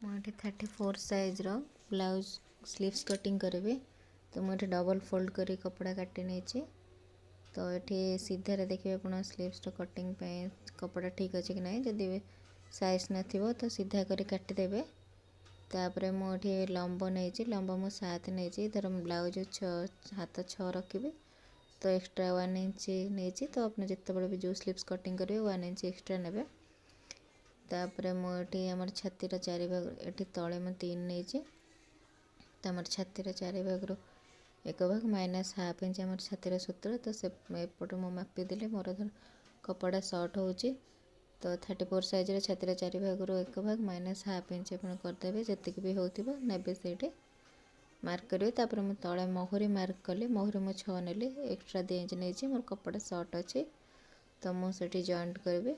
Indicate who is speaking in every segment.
Speaker 1: मुझे 34 साइज रो blouse sleeves cutting करेंगे। तो मुझे डबल फोल्ड कर कपड़ा काटी नहीं। तो ये सीधारे देखिए आप स्लीव्स कटिंग पे कपड़ा ठीक अच्छे कि नहीं। जदि साइज न तो सीधा कर काटिदेवे। तापर मुझे लंब नहीं, लंब मु 7 नहीं। धर ब्लाउज हाथ 6 रखी तो एक्स्ट्रा 1 इंच नहीं। तो आपने जिते भी जो स्लीव्स कटिंग करेंगे 1 इंच एक्स्ट्रा ने। तापर मुझे आम छातीर 4 भाग ये तले मैं 3 नहीं। तो आम छातीर 4 भाग 1 भाग माइनस हाफ इंच आम छातीर सूत्र। तो से एपटे मुझे मापिदेली मोर धर कपड़ा सर्ट हो। तो 34 साइज छातीर 4 भाग 1 भाग माइनस हाफ इंच आप करदे जी भी होने से मार्क करेंगे। तापर मुझे तले महुरी मार्क कली। महुरी मुझे 6 नेली एक्स्ट्रा 2 इंच नहीं। मोर कपड़ा सर्ट अच्छे तो मुझे जॉइंट करी।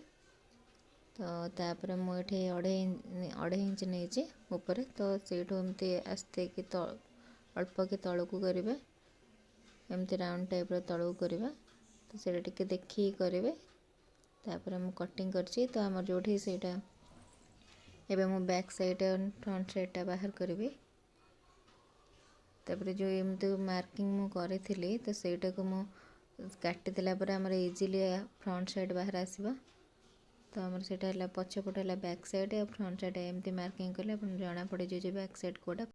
Speaker 1: तो तापर मुझे 2.5 इंच नहीं ऊपर। तो सेठू एमती आस्ते कि अल्प कि तलू करेंगे एमती राउंड टाइप तलू करवा। तो से देखिए करेंगे। तापर मु कटिंग करची। तो आम जो एबे मु बैक साइड फ्रंट साइडटा बाहर करी। तापर जो एमती मार्किंग मु करी तो सेटा को मु काटिदेला आमर इजिली फ्रंट साइड बाहर आसवा। तो आमर से पछपटे है बैक साइड और फ्रंट साइड एमती मार्किंग कले जना पड़े जो बैक साइड कोटा।